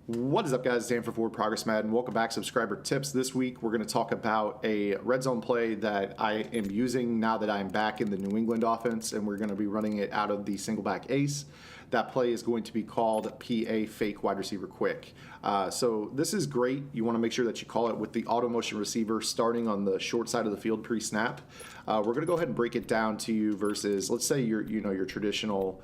What is up, guys? Dan for Forward Progress Mad, and welcome back, subscriber tips. This week, we're going to talk about a red zone play that I am using now that I'm back in the New England offense, and we're going to be running it out of the single back ace. That play is going to be called PA Fake Wide Receiver Quick. So this is great. You want to make sure that you call it with the auto motion receiver starting on the short side of the field pre-snap. We're going to go ahead and break it down to you versus, let's say, your traditional.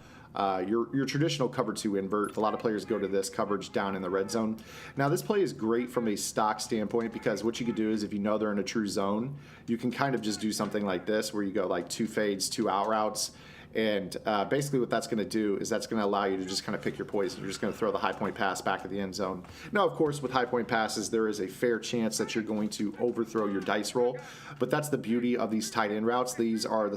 Your traditional cover 2 invert. A lot of players go to this coverage down in the red zone. Now, this play is great from a stock standpoint because what you could do is if you know they're in a true zone, you can kind of just do something like this where you go like 2 fades, 2 out routes. And basically what that's going to do is that's going to allow you to just kind of pick your poison. You're just going to throw the high point pass back at the end zone. Now, of course, with high point passes, there is a fair chance that you're going to overthrow your dice roll. But that's the beauty of these tight end routes. These are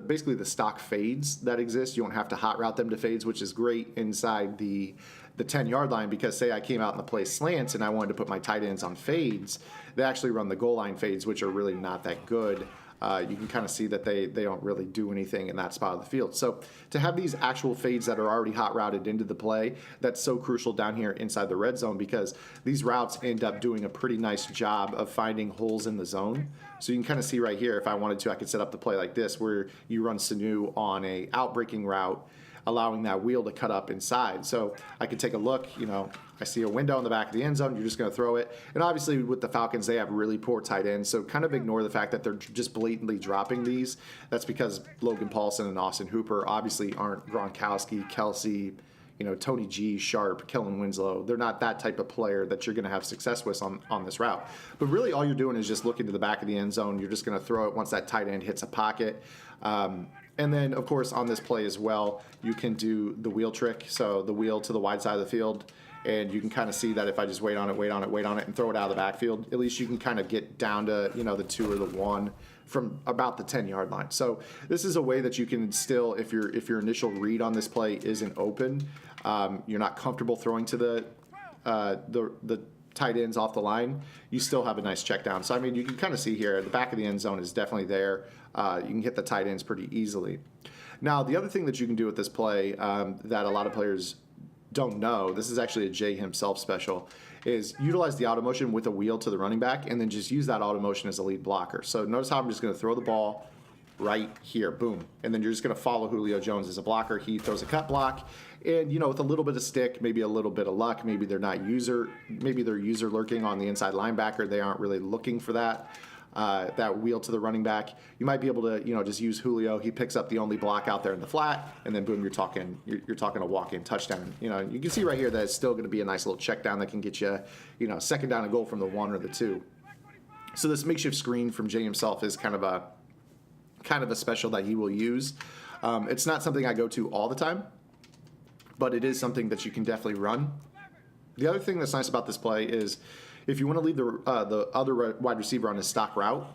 basically the stock fades that exist. You don't have to hot route them to fades, which is great inside the 10-yard line because say I came out in the play slants and I wanted to put my tight ends on fades, they actually run the goal line fades, which are really not that good. You can kind of see that they don't really do anything in that spot of the field. So to have these actual fades that are already hot routed into the play, that's so crucial down here inside the red zone because these routes end up doing a pretty nice job of finding holes in the zone. So you can kind of see right here, if I wanted to, I could set up the play like this where you run Sanu on a outbreaking route, allowing that wheel to cut up inside. So I could take a look, I see a window in the back of the end zone, you're just going to throw it. And obviously with the Falcons, they have really poor tight ends, so kind of ignore the fact that they're just blatantly dropping these. That's because Logan Paulson and Austin Hooper obviously aren't Gronkowski, Kelsey, Tony G, Sharp, Kellen Winslow. They're not that type of player that you're going to have success with on this route. But really all you're doing is just looking to the back of the end zone. You're just going to throw it once that tight end hits a pocket. And then, of course, on this play as well, you can do the wheel trick. So the wheel to the wide side of the field. And you can kind of see that if I just wait on it, and throw it out of the backfield, at least you can kind of get down to, the 2 or the 1 from about the 10-yard line. So this is a way that you can still, if your initial read on this play isn't open, you're not comfortable throwing to the tight ends off the line, you still have a nice check down. So, I mean, you can kind of see here, the back of the end zone is definitely there. You can hit the tight ends pretty easily. Now, the other thing that you can do with this play that a lot of players don't know, this is actually a Jay himself special, is utilize the auto motion with a wheel to the running back and then just use that auto motion as a lead blocker. So notice how I'm just going to throw the ball right here, boom. And then you're just going to follow Julio Jones as a blocker. He throws a cut block. And, with a little bit of stick, maybe a little bit of luck, maybe they're user lurking on the inside linebacker. They aren't really looking for that wheel to the running back. You might be able to, just use Julio. He picks up the only block out there in the flat, and then boom, you're talking a walk-in touchdown. You can see right here that it's still going to be a nice little check down that can get you, second down and goal from the 1 or the 2. So this makeshift screen from Jay himself is kind of a special that he will use. It's not something I go to all the time, but it is something that you can definitely run. The other thing that's nice about this play is if you want to leave the other wide receiver on his stock route,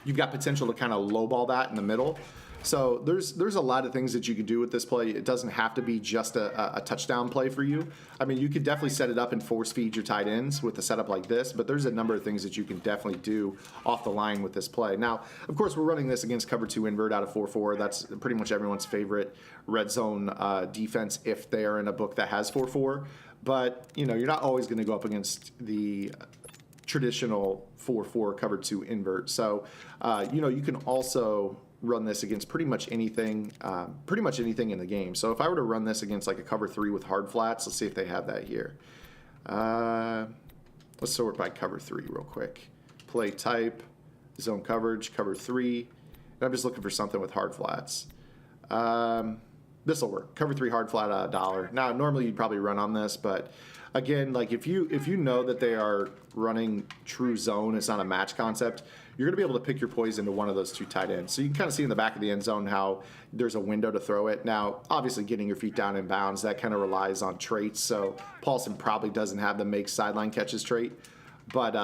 you've got potential to kind of lowball that in the middle. So there's a lot of things that you can do with this play. It doesn't have to be just a touchdown play for you. I mean, you could definitely set it up and force feed your tight ends with a setup like this, but there's a number of things that you can definitely do off the line with this play. Now, of course, we're running this against cover 2 invert out of 4-4. That's pretty much everyone's favorite red zone defense if they are in a book that has 4-4. But, you're not always going to go up against the traditional 4-4 cover 2 invert. So, you can also run this against pretty much anything in the game. So if I were to run this against like a cover 3 with hard flats, let's see if they have that here. Let's sort by cover 3 real quick. Play type, zone coverage, cover 3. And I'm just looking for something with hard flats. This will work. Cover 3 hard flat $1. Now, normally you'd probably run on this, but again, like if you know that they are running true zone, it's not a match concept, you're going to be able to pick your poison to one of those 2 tight ends. So you can kind of see in the back of the end zone how there's a window to throw it. Now, obviously getting your feet down in bounds, that kind of relies on traits. So Paulson probably doesn't have the make sideline catches trait, but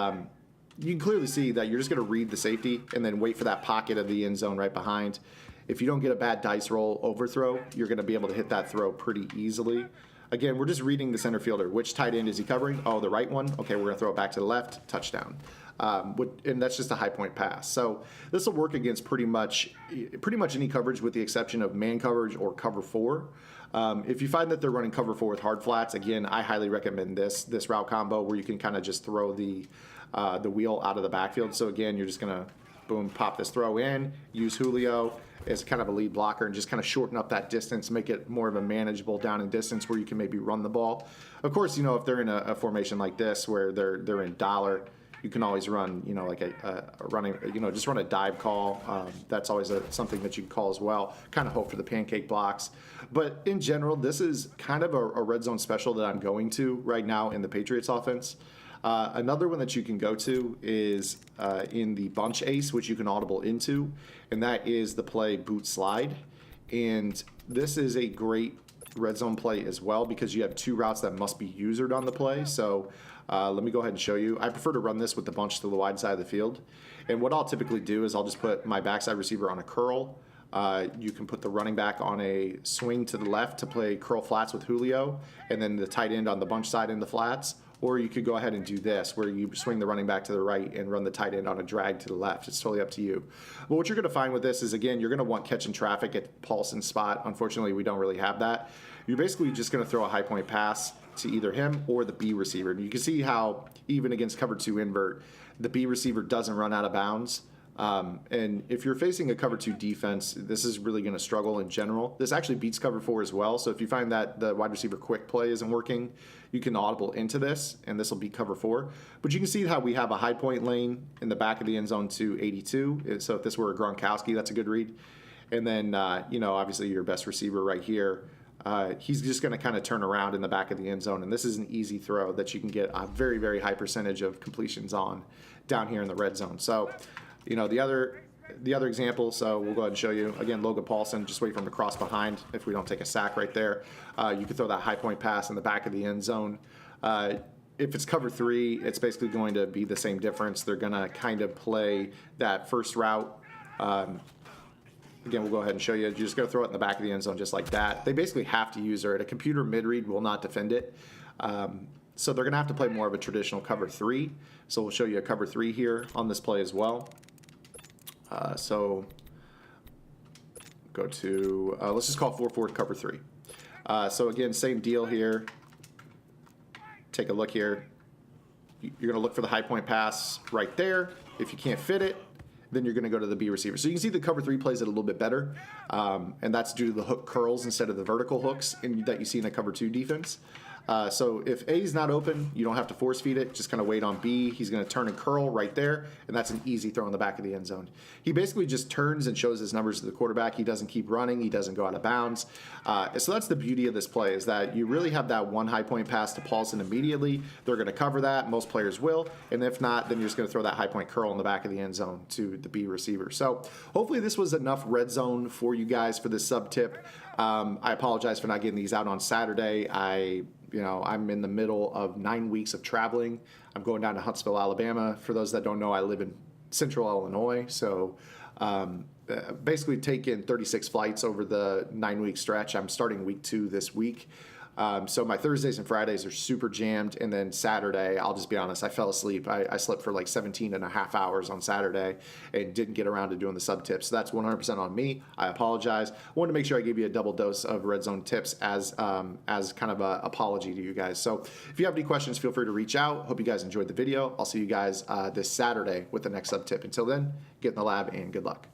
you can clearly see that you're just going to read the safety and then wait for that pocket of the end zone right behind. If you don't get a bad dice roll overthrow, you're going to be able to hit that throw pretty easily. Again, we're just reading the center fielder. Which tight end is he covering? Oh, the right one. Okay, we're going to throw it back to the left. Touchdown. And that's just a high point pass. So this will work against pretty much any coverage with the exception of man coverage or cover 4. If you find that they're running cover 4 with hard flats, again, I highly recommend this route combo where you can kind of just throw the wheel out of the backfield. So again, you're just gonna boom, pop this throw in, use Julio as kind of a lead blocker and just kind of shorten up that distance, make it more of a manageable down and distance where you can maybe run the ball. Of course, you know, if they're in a formation like this where they're in dollar, you can always run, you know, like a running, you know, just run a dive call. That's always something that you can call as well. Kind of hope for the pancake blocks. But in general, this is kind of a red zone special that I'm going to right now in the Patriots offense. Another one that you can go to is in the bunch ace, which you can audible into, and that is the play boot slide. And this is a great red zone play as well because you have 2 routes that must be usered on the play. So let me go ahead and show you. I prefer to run this with the bunch to the wide side of the field. And what I'll typically do is I'll just put my backside receiver on a curl. You can put the running back on a swing to the left to play curl flats with Julio, and then the tight end on the bunch side in the flats. Or you could go ahead and do this, where you swing the running back to the right and run the tight end on a drag to the left. It's totally up to you. But what you're going to find with this is, again, you're going to want catching traffic at Paulson's spot. Unfortunately, we don't really have that. You're basically just going to throw a high point pass to either him or the B receiver. And you can see how, even against cover 2 invert, the B receiver doesn't run out of bounds. And if you're facing a cover 2 defense, this is really going to struggle in general. This actually beats cover 4 as well. So if you find that the wide receiver quick play isn't working, you can audible into this, and this will beat cover 4. But you can see how we have a high point lane in the back of the end zone to 82. So if this were a Gronkowski, that's a good read. And then, you know, obviously your best receiver right here. He's just going to kind of turn around in the back of the end zone, and this is an easy throw that you can get a very, very high percentage of completions on down here in the red zone. So, you know, the other example, so we'll go ahead and show you. Again, Logan Paulson, just wait for him to cross behind if we don't take a sack right there. You can throw that high point pass in the back of the end zone. If it's cover 3, it's basically going to be the same difference. They're going to kind of play that first route. Again, we'll go ahead and show you. You're just going to throw it in the back of the end zone just like that. They basically have to use her. A computer mid-read will not defend it. So they're going to have to play more of a traditional cover 3. So we'll show you a cover 3 here on this play as well. So go to, let's just call 4-4 cover 3. So again, same deal here. Take a look here. You're going to look for the high point pass right there. If you can't fit it, then you're going to go to the B receiver. So you can see the cover 3 plays it a little bit better, and that's due to the hook curls instead of the vertical hooks that you see in a cover 2 defense. So if A is not open, you don't have to force feed it. Just kind of wait on B. He's going to turn and curl right there, and that's an easy throw in the back of the end zone. He basically just turns and shows his numbers to the quarterback. He doesn't keep running. He doesn't go out of bounds. So that's the beauty of this play, is that you really have that one high point pass to Paulson immediately. They're going to cover that. Most players will. And if not, then you're just going to throw that high point curl in the back of the end zone to the B receiver. So hopefully this was enough red zone for you guys for this sub tip. I apologize for not getting these out on Saturday. I'm in the middle of 9 weeks of traveling. I'm going down to Huntsville, Alabama. For those that don't know, I live in central Illinois. So basically taking 36 flights over the 9-week stretch. I'm starting week 2 this week. So my Thursdays and Fridays are super jammed. And then Saturday, I'll just be honest, I fell asleep. I slept for like 17 and a half hours on Saturday and didn't get around to doing the sub tips. So that's 100% on me. I apologize. Wanted to make sure I gave you a double dose of red zone tips as kind of an apology to you guys. So if you have any questions, feel free to reach out. Hope you guys enjoyed the video. I'll see you guys this Saturday with the next sub tip. Until then, get in the lab and good luck.